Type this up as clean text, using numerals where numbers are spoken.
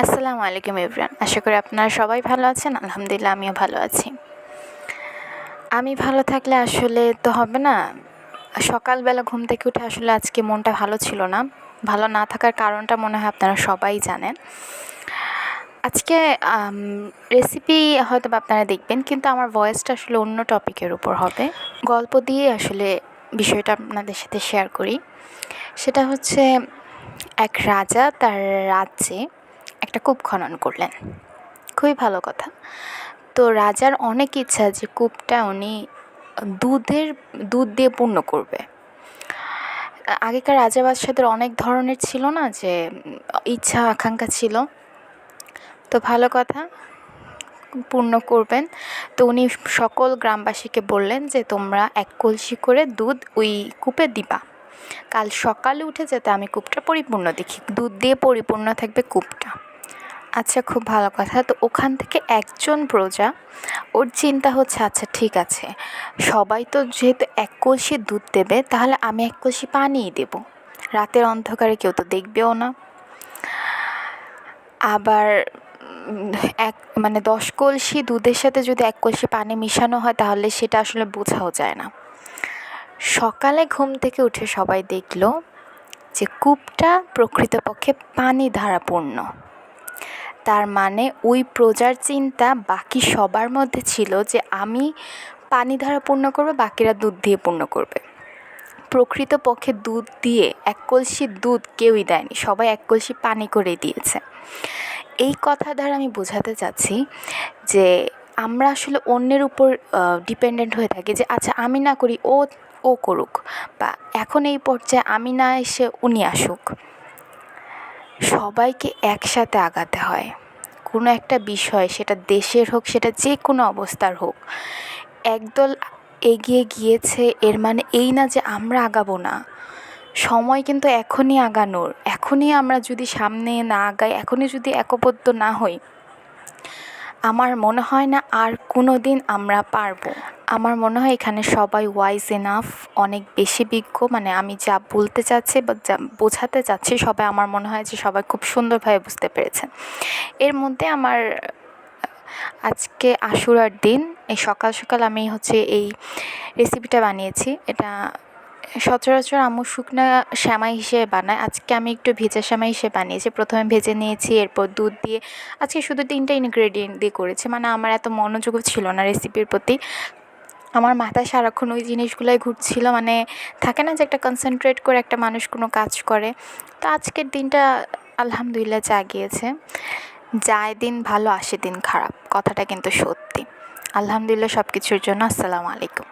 আসসালামু আলাইকুম এভরিওয়ান। আশা করি আপনারা সবাই ভালো আছেন। আলহামদুলিল্লাহ আমিও ভালো আছি। আমি ভালো থাকলে আসলে তো হবে না। সকালবেলা ঘুম থেকে উঠে আসলে আজকে মনটা ভালো ছিল না। ভালো না থাকার কারণটা মনে হয় আপনারা সবাই জানেন। আজকে রেসিপি হয়তোবা আপনারা দেখবেন, কিন্তু আমার ভয়েসটা আসলে অন্য টপিকের উপর হবে। গল্প দিয়ে আসলে বিষয়টা আপনাদের সাথে শেয়ার করি। সেটা হচ্ছে, এক রাজা তার রাজ্যে একটা কূপ খনন করলেন। খুবই ভালো কথা। তো রাজার অনেক ইচ্ছা যে কূপটা উনি দুধ দিয়ে পূর্ণ করবে। আগেকার রাজা বাদশাদের অনেক ধরনের ছিল না, যে ইচ্ছা আকাঙ্ক্ষা ছিল। তো ভালো কথা, পূর্ণ করবেন। তো উনি সকল গ্রামবাসীকে বললেন যে তোমরা এক কলসি করে দুধ ওই কূপে দিবা। কাল সকালে উঠে যাতে আমি কূপটা পরিপূর্ণ দেখি, দুধ দিয়ে পরিপূর্ণ থাকবে কূপটা। আচ্ছা, খুব ভালো কথা। তো ওখান থেকে একজন প্রজা, ওর চিন্তা হচ্ছে আচ্ছা ঠিক আছে, সবাই তো যেহেতু এক কলসি দুধ দেবে, তাহলে আমি এক কলসি পানিই দেব। রাতের অন্ধকারে কেউ তো দেখবেও না। আবার এক 10 কলসি দুধের সাথে যদি এক কলসি পানি মিশানো হয়, তাহলে সেটা আসলে বোঝাও যায় না। সকালে ঘুম থেকে উঠে সবাই দেখলো যে কূপটা প্রকৃতপক্ষে পানি দ্বারা পূর্ণ। তার মানে ওই প্রজার চিন্তা বাকি সবার মধ্যে ছিল যে আমি পানি দ্বারা পূর্ণ করবো, বাকিরা দুধ দিয়ে পূর্ণ করবে। প্রকৃতপক্ষে দুধ দিয়ে এক কলসি দুধ কেউই দেয়নি, সবাই এক কলসি পানি করে দিয়েছে। এই কথা দ্বারা আমি বোঝাতে চাচ্ছি যে আমরা আসলে অন্যের উপর ডিপেন্ডেন্ট হয়ে থাকি, যে আচ্ছা আমি না করি ও করুক, বা এখন এই পর্যায়ে আমি না এসে উনি আসুক। সবাইকে একসাথে আগাতে হয়। কোনো একটা বিষয়, সেটা দেশের হোক, সেটা যে কোনো অবস্থার হোক, একদল এগিয়ে গিয়েছে এর মানে এই না যে আমরা আগাবো না। সময় কিন্তু এখনই আগানোর। এখনই আমরা যদি সামনে না আগাই, এখনই যদি একবদ্ধ না হই, আমার মনে হয় না আর কোনো দিন আমরা পারবো। আমার মনে হয় এখানে সবাই ওয়াইজ এনাফ, অনেক বেশি বিজ্ঞ। আমি যা বলতে চাচ্ছি বা যা বোঝাতে চাচ্ছি, সবাই আমার মনে হয় যে সবাই খুব সুন্দরভাবে বুঝতে পেরেছেন। এর মধ্যে আমার আজকে আশুরার দিন, এই সকাল সকাল আমি এই রেসিপিটা বানিয়েছি। এটা সচরাচর আম্মু শুকনা সেমাই হিসেবে বানায়, আজকে আমি একটু ভেজা সেমাই হিসেবে বানিয়েছি। প্রথমে ভেজে নিয়েছি, এরপর দুধ দিয়ে, আজকে শুধু 3টা ইনগ্রেডিয়েন্ট দিয়ে করেছি। আমার এত মনোযোগও ছিল না রেসিপির প্রতি। আমার মাথায় সারাক্ষণ ওই জিনিসগুলোই ঘুরছিল। থাকে না যে একটা কনসেন্ট্রেট করে একটা মানুষ কোনো কাজ করে। তো আজকের দিনটা আলহামদুলিল্লাহ যা গিয়েছে। যায় দিন ভালো, আসে দিন খারাপ, কথাটা কিন্তু সত্যি। আলহামদুলিল্লাহ সব কিছুর জন্য। আসসালামু আলাইকুম।